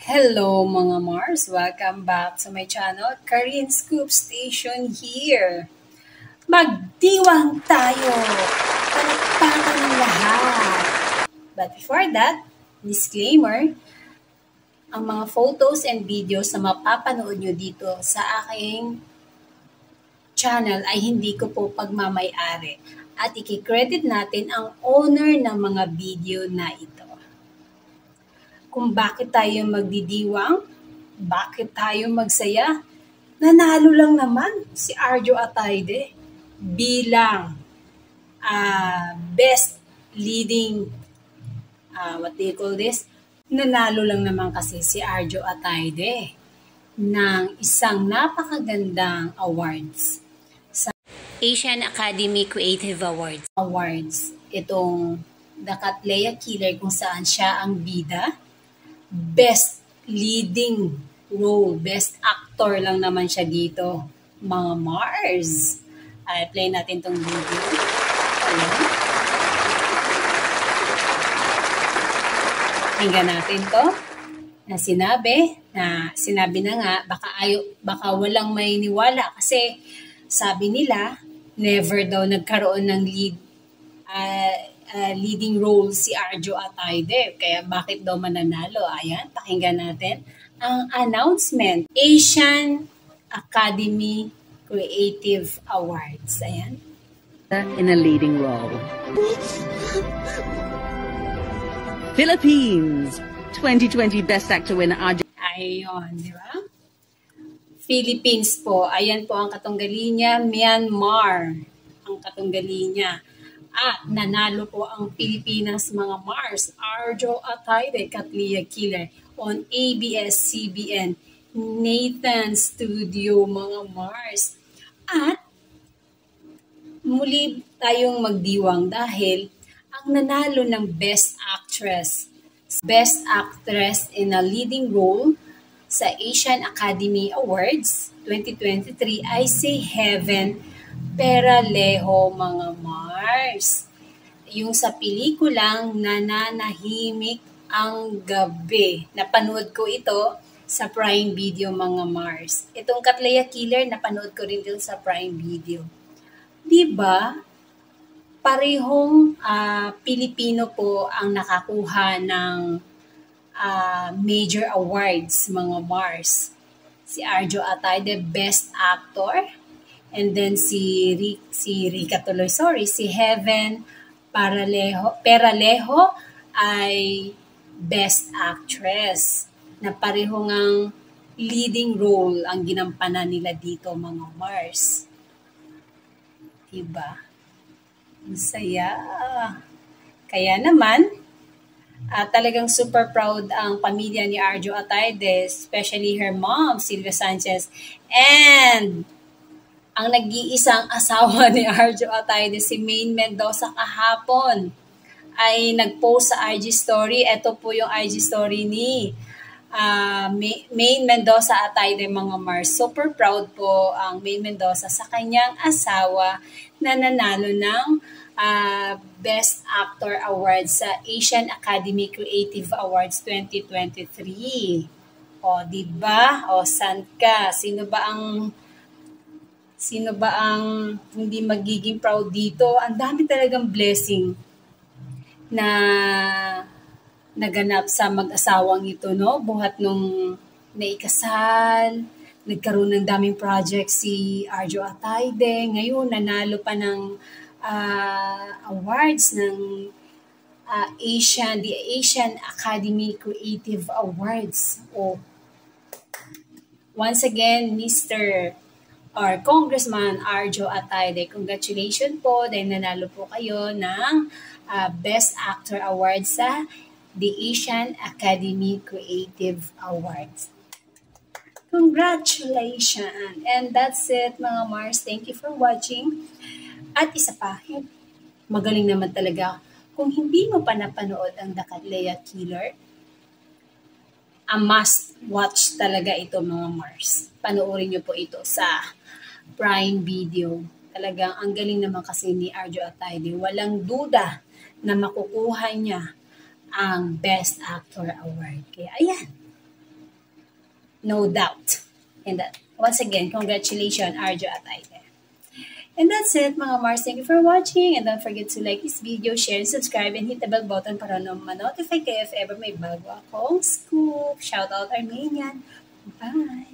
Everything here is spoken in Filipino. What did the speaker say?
Hello mga Mars! Welcome back to my channel, Korean Scoop Station here. Magdiwang tayo! Palakpakan ng lahat! But before that, disclaimer, ang mga photos and videos na mapapanood nyo dito sa aking channel ay hindi ko po pagmamay-ari at ikikredit natin ang owner ng mga video na ito. Kung bakit tayo magdidiwang, bakit tayo magsaya, nanalo lang naman si Arjo Atayde bilang best leading, what do you call this? Nanalo lang naman kasi si Arjo Atayde ng isang napakagandang awards sa Asian Academy Creative Awards. Itong The Katleya Killer kung saan siya ang bida. Best leading role, best actor lang naman siya dito, mga Mars. Play natin tong video. Ayan. Hinggan natin to na sinabi na nga, baka walang may niwala kasi sabi nila, never daw nagkaroon ng leading role si Arjo Atayde. Kaya bakit daw mananalo? Ayan, pakinggan natin ang announcement. Asian Academy Creative Awards. Ayan. In a leading role. Philippines 2020 Best Actor winner Arjo. Ayun, di ba? Philippines po. Ayan po ang katunggali niya. Myanmar ang katunggali niya. At nanalo po ang Pilipinas, mga Mars. Arjo Atayde, Katleya Killer on ABS-CBN Nathan Studio, mga Mars. At muli tayong magdiwang dahil ang nanalo ng Best Actress in a leading role sa Asian Academy Awards 2023 ay si Heaven Peralejo, mga Mars. Yung sa pelikulang Nananahimik ang Gabi. Napanood ko ito sa Prime Video, mga Mars. Itong Katleya Killer, napanood ko rin din sa Prime Video. Diba? Parehong Pilipino po ang nakakuha ng major awards, mga Mars. Si Arjo Atayde, Best Actor. And then si Heaven Peralejo ay Best Actress. Na parehong ang leading role ang ginampanan nila dito, mga Mars. Diba? Ang saya. Kaya naman, talagang super proud ang pamilya ni Arjo Atayde, especially her mom, Silvia Sanchez, and ang nag-iisang asawa ni Arjo Atayde, si Maine Mendoza, kahapon ay nag-post sa IG story. Ito po yung IG story ni Maine Mendoza Atayde, mga Mars. Super proud po ang Maine Mendoza sa kanyang asawa na nanalo ng Best Actor Award sa Asian Academy Creative Awards 2023. O, diba? O, san ka? Sino ba ang hindi magiging proud dito? Ang dami talagang blessing na naganap sa mag-asawang ito, no? Buhat nung naikasal, nagkaroon ng daming project si Arjo Atayde. Ngayon, nanalo pa ng awards ng the Asian Academy Creative Awards. O, once again, Mr. or Congressman Arjo Atayde, congratulations po dahil nanalo po kayo ng Best Actor Award sa the Asian Academy Creative Awards. Congratulations! And that's it, mga Mars. Thank you for watching. At isa pa, magaling naman talaga. Kung hindi mo pa napanood ang The Katleya Killer, a must watch talaga ito, mga Mars. Panoorin nyo po ito sa Prime Video. Talagang ang galing naman kasi ni Arjo Atayde. Walang duda na makukuha niya ang Best Actor Award. Kaya ayan, No doubt. And that, once again, congratulations, Arjo at Aide. And that's it, mga Mars. Thank you for watching. And don't forget to like this video, share, and subscribe, and hit the bell button para ma-notify kayo if ever may bago akong scoop. Shout out Armenian. Bye!